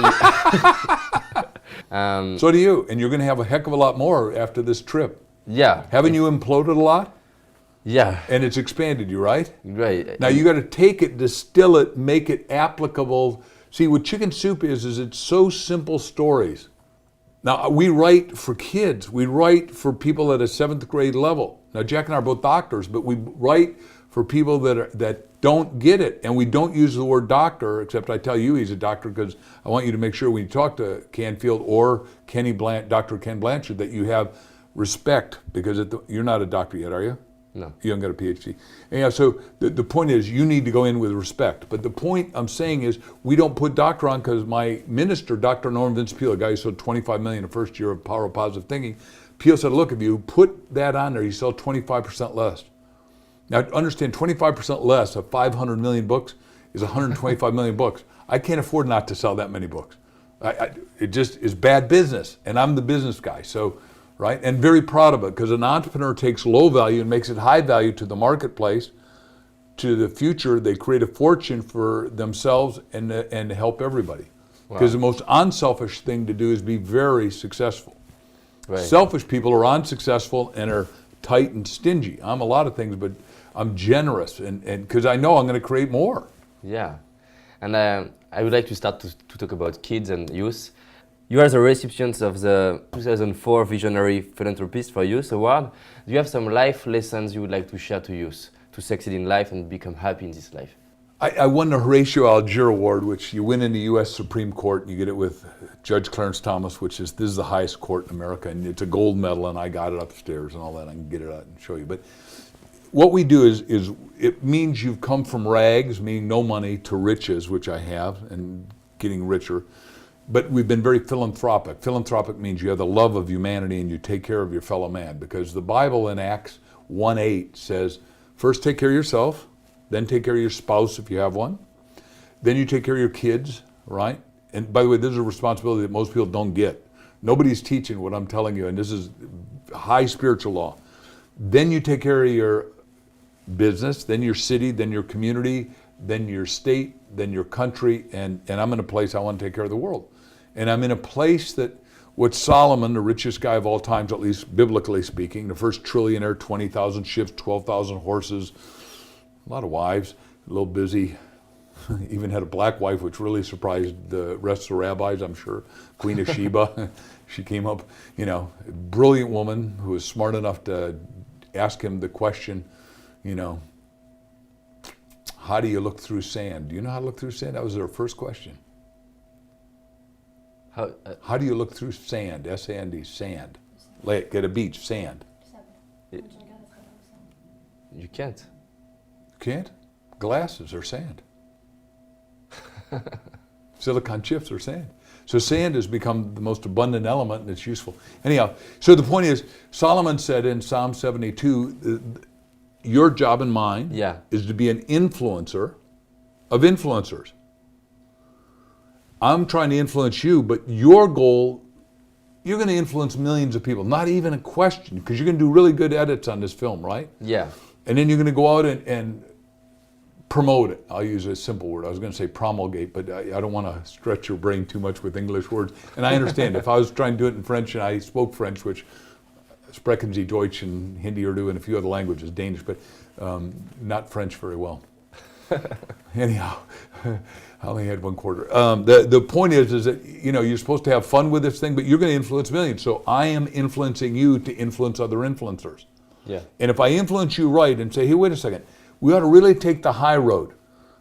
do you. And you're going to have a heck of a lot more after this trip. Yeah. Haven't you imploded a lot? Yeah. And it's expanded you, right? Right. Now you got to take it, distill it, make it applicable. See, what Chicken Soup is it's so simple stories. Now we write for kids. We write for people at a 7th grade level. Now Jack and I are both doctors, but we write for people that don't get it. And we don't use the word doctor, except I tell you he's a doctor because I want you to make sure when you talk to Canfield or Dr. Ken Blanchard that you have respect, because you're not a doctor yet, are you? No. You haven't got a PhD. Anyhow, so the point is you need to go in with respect. But the point I'm saying is we don't put doctor on because my minister, Dr. Norman Vince Peale, a guy who sold $25 million the first year of Power of Positive Thinking, Peale said, look, if you put that on there, you sell 25% less. Now understand, 25% less of 500 million books is 125 million books. I can't afford not to sell that many books. It just is bad business, and I'm the business guy. So. Right? And very proud of it, because an entrepreneur takes low value and makes it high value to the marketplace, to the future. They create a fortune for themselves and help everybody. Because the most unselfish thing to do is be very successful. Right. Selfish people are unsuccessful and are tight and stingy. I'm a lot of things, but I'm generous, and because I know I'm going to create more. Yeah. And I would like to start to talk about kids and youth. You are the recipient of the 2004 Visionary Philanthropist for Youth Award. Do you have some life lessons you would like to share to youth to succeed in life and become happy in this life? I won the Horatio Algier Award, which you win in the U.S. Supreme Court, and you get it with Judge Clarence Thomas, this is the highest court in America, and it's a gold medal, and I got it upstairs and all that. I can get it out and show you. But what we do is it means you've come from rags, meaning no money, to riches, which I have, and getting richer. But we've been very philanthropic. Philanthropic means you have the love of humanity and you take care of your fellow man. Because the Bible in Acts 1:8 says, first take care of yourself, then take care of your spouse if you have one. Then you take care of your kids, right? And by the way, this is a responsibility that most people don't get. Nobody's teaching what I'm telling you, and this is high spiritual law. Then you take care of your business, then your city, then your community, then your state, then your country, and I'm in a place I want to take care of the world. And I'm in a place that what Solomon, the richest guy of all times, at least biblically speaking, the first trillionaire, 20,000 ships, 12,000 horses, a lot of wives, a little busy, even had a black wife, which really surprised the rest of the rabbis, I'm sure. Queen of Sheba, she came up, a brilliant woman who was smart enough to ask him the question, how do you look through sand? Do you know how to look through sand? That was their first question. How do you look through sand? S-A-N-D, sand. Get a beach, sand. You can't. You can't? Glasses are sand. Silicon chips are sand. So sand has become the most abundant element and it's useful. Anyhow, so the point is, Solomon said in Psalm 72, your job and mine is to be an influencer of influencers. I'm trying to influence you, but your goal you're going to influence millions of people. Not even a question, because you're going to do really good edits on this film, right? Yeah. And then you're going to go out and promote it. I'll use a simple word. I was going to say promulgate, but I don't want to stretch your brain too much with English words. And I understand. If I was trying to do it in French and I spoke French, which sprechen Sie Deutsch and Hindi, Urdu, and a few other languages, Danish, but not French very well. Anyhow, I only had 1/4. The point is that you're supposed to have fun with this thing, but you're going to influence millions. So I am influencing you to influence other influencers. Yeah. And if I influence you right and say, hey, wait a second, we ought to really take the high road.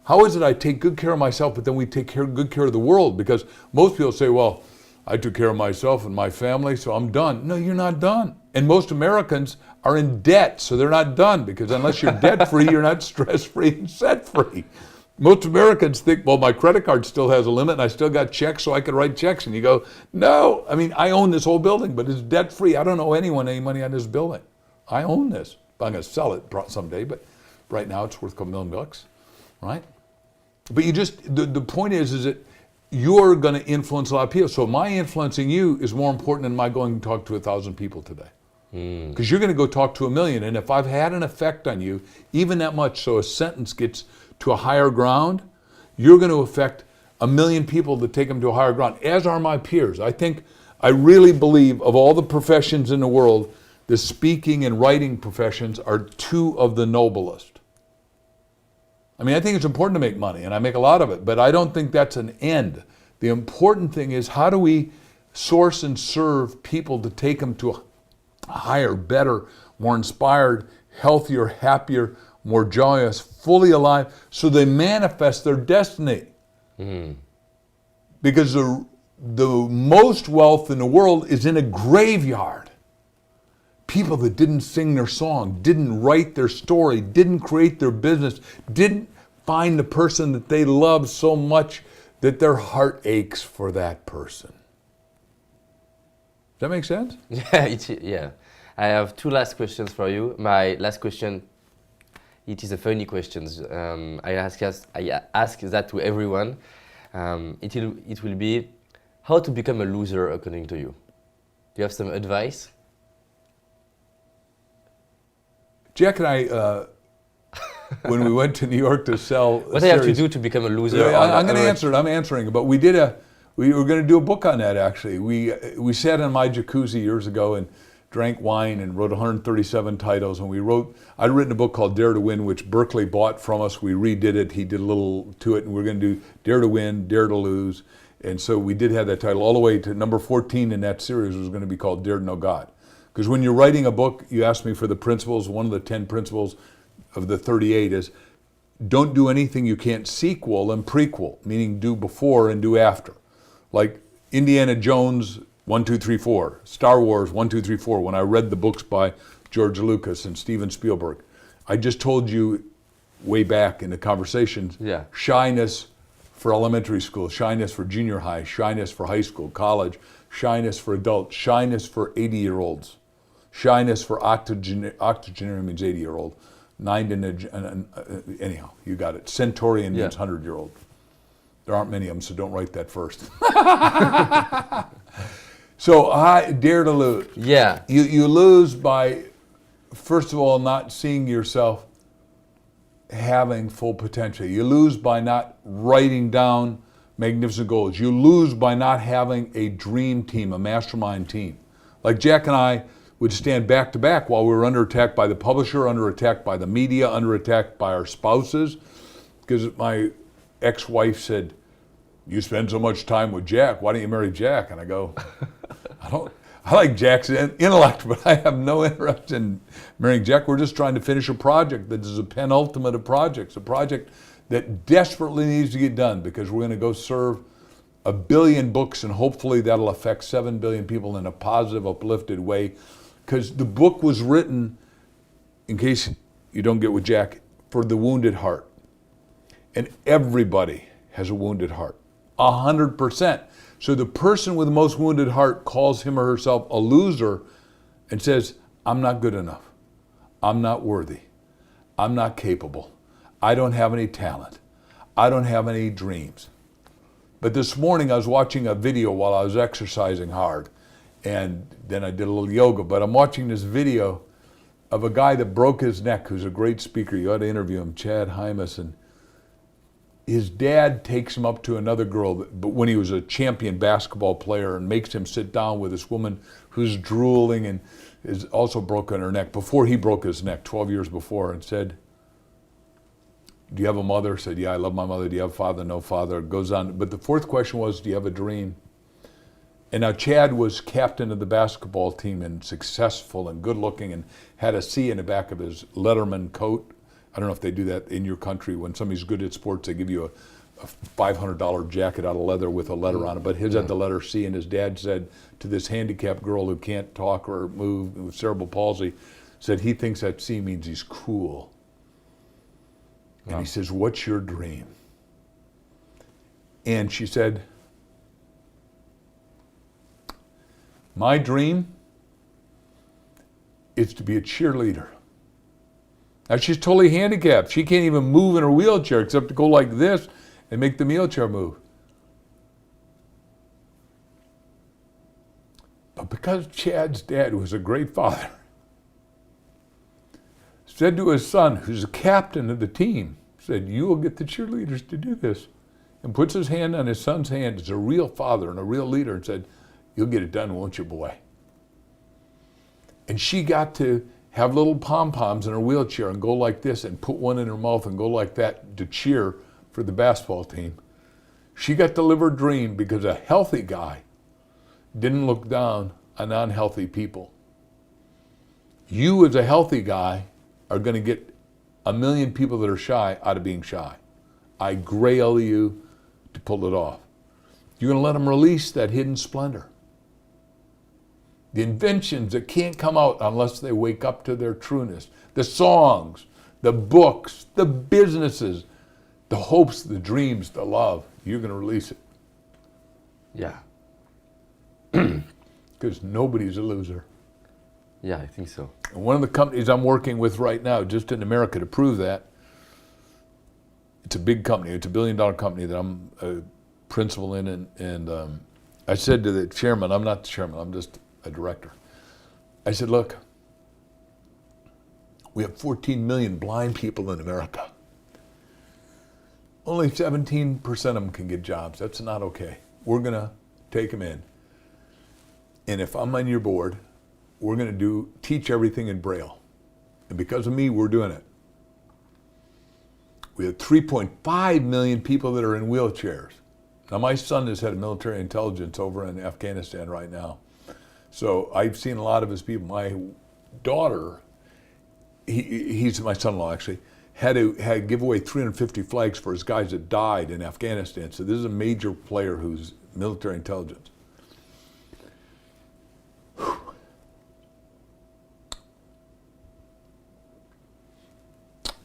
How is it I take good care of myself, but then we take good care of the world? Because most people say, well, I took care of myself and my family, so I'm done. No, you're not done. And most Americans are in debt, so they're not done, because unless you're debt-free, you're not stress-free and set-free. Most Americans think, well, my credit card still has a limit and I still got checks, so I could write checks. And you go, no, I mean, I own this whole building, but it's debt-free. I don't owe anyone any money on this building. I own this. I'm going to sell it someday, but right now it's worth a couple $1 million, right? But the point is that you're going to influence a lot of people. So my influencing you is more important than my going to talk to 1,000 people today. Because you're going to go talk to 1 million. And if I've had an effect on you, even that much, so a sentence gets to a higher ground, you're going to affect 1 million people to take them to a higher ground, as are my peers. I really believe of all the professions in the world, the speaking and writing professions are 2 of the noblest. I mean, I think it's important to make money, and I make a lot of it, but I don't think that's an end. The important thing is, how do we source and serve people to take them to a higher, better, more inspired, healthier, happier, more joyous, fully alive, so they manifest their destiny. Because the most wealth in the world is in a graveyard. People that didn't sing their song, didn't write their story, didn't create their business, didn't find the person that they love so much that their heart aches for that person. Does that make sense? Yeah. I have 2 last questions for you. My last question, it is a funny question. I ask that to everyone. It will be, how to become a loser according to you? Do you have some advice? Jack and I, when we went to New York to sell what do you have to do to become a loser? I'm going to answer it. I'm answering it. But we were going to do a book on that, actually. We sat in my jacuzzi years ago and drank wine and wrote 137 titles. And I'd written a book called Dare to Win, which Berkeley bought from us. We redid it. He did a little to it. And we're going to do Dare to Win, Dare to Lose. And so we did have that title all the way to number 14 in that series was going to be called Dare to Know God. Because when you're writing a book, you ask me for the principles. One of the 10 principles of the 38 is, don't do anything you can't sequel and prequel, meaning do before and do after. Like Indiana Jones 1, 2, 3, 4, Star Wars 1, 2, 3, 4. When I read the books by George Lucas and Steven Spielberg, I just told you way back in the conversations, shyness for elementary school, shyness for junior high, shyness for high school, college, shyness for adults, shyness for 80-year-olds, shyness for octogenarian means 80-year-old, anyhow, you got it. Centurion means 100-year-old. There aren't many of them, so don't write that first. So I dare to lose. Yeah. You lose by, first of all, not seeing yourself having full potential. You lose by not writing down magnificent goals. You lose by not having a dream team, a mastermind team. Like Jack and I would stand back to back while we were under attack by the publisher, under attack by the media, under attack by our spouses. Because my ex-wife said, you spend so much time with Jack, why don't you marry Jack? And I go, I like Jack's intellect, but I have no interest in marrying Jack. We're just trying to finish a project that is a penultimate of projects, a project that desperately needs to get done, because we're going to go serve 1 billion books, and hopefully that'll affect 7 billion people in a positive, uplifted way. Because the book was written, in case you don't get with Jack, for the wounded heart. And everybody has a wounded heart, 100%. So the person with the most wounded heart calls him or herself a loser and says, I'm not good enough. I'm not worthy. I'm not capable. I don't have any talent. I don't have any dreams. But this morning I was watching a video while I was exercising hard, And then I did a little yoga. But I'm watching this video of a guy that broke his neck, who's a great speaker. You ought to interview him, Chad Hymas. His dad takes him up to another girl, but when he was a champion basketball player, and makes him sit down with this woman who's drooling and is also broken her neck before he broke his neck 12 years before, and said, do you have a mother? Said, yeah, I love my mother. Do you have a father? No father. Goes on. But the fourth question was, do you have a dream? And now Chad was captain of the basketball team and successful and good looking and had a C in the back of his Letterman coat. I don't know if they do that in your country. When somebody's good at sports, they give you a $500 jacket out of leather with a letter on it. But his had the letter C, and his dad said to this handicapped girl who can't talk or move with cerebral palsy, said he thinks that C means he's cool. And he says, what's your dream? And she said, my dream is to be a cheerleader. Now she's totally handicapped. She can't even move in her wheelchair except to go like this and make the wheelchair move. But because Chad's dad was a great father, said to his son, who's the captain of the team, said, you will get the cheerleaders to do this. And puts his hand on his son's hand as a real father and a real leader and said, you'll get it done, won't you, boy? And she got to have little pom-poms in her wheelchair and go like this and put one in her mouth and go like that to cheer for the basketball team. She got to live her dream because a healthy guy didn't look down on unhealthy people. You as a healthy guy are going to get 1 million people that are shy out of being shy. I grail you to pull it off. You're going to let them release that hidden splendor. The inventions that can't come out unless they wake up to their trueness. The songs, the books, the businesses, the hopes, the dreams, the love. You're going to release it. Yeah. Because nobody's a loser. Yeah, I think so. And one of the companies I'm working with right now, just in America to prove that, it's a big company. It's a $1 billion company that I'm a principal in. And I said to the chairman, I'm not the chairman, I'm just a director. I said, look, we have 14 million blind people in America. Only 17% of them can get jobs. That's not okay. We're going to take them in. And if I'm on your board, we're going to teach everything in Braille. And because of me, we're doing it. We have 3.5 million people that are in wheelchairs. Now, my son is head of military intelligence over in Afghanistan right now. So I've seen a lot of his people. My daughter, he's my son-in-law actually, had to give away 350 flags for his guys that died in Afghanistan. So this is a major player who's military intelligence. Whew.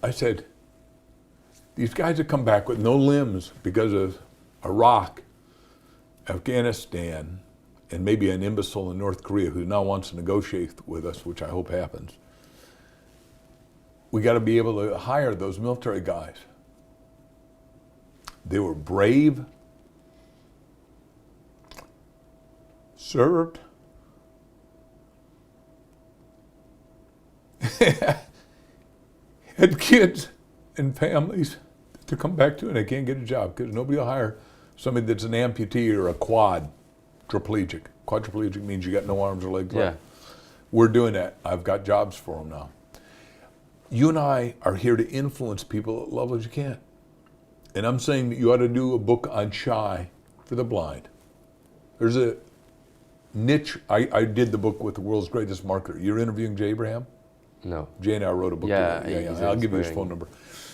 I said, these guys that come back with no limbs because of Iraq, Afghanistan, and maybe an imbecile in North Korea who now wants to negotiate with us, which I hope happens. We got to be able to hire those military guys. They were brave, served, had kids and families to come back to, and they can't get a job because nobody will hire somebody that's an amputee or a quadriplegic. Quadriplegic means you got no arms or legs left. We're doing that. I've got jobs for them now. You and I are here to influence people at levels you can't. And I'm saying that you ought to do a book on shy for the blind. There's a niche. I did the book with the world's greatest marketer. You're interviewing Jay Abraham? No. Jay and I wrote a book. Yeah, I'll give you his phone number.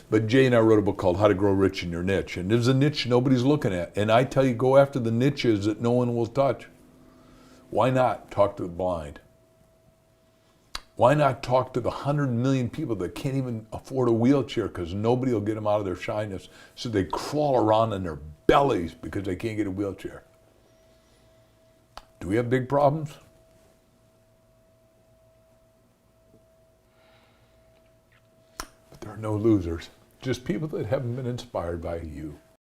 But Jay and I wrote a book called How to Grow Rich in Your Niche. And there's a niche nobody's looking at. And I tell you, go after the niches that no one will touch. Why not talk to the blind? Why not talk to the 100 million people that can't even afford a wheelchair because nobody will get them out of their shyness, so they crawl around on their bellies because they can't get a wheelchair? Do we have big problems? But there are no losers, just people that haven't been inspired by you.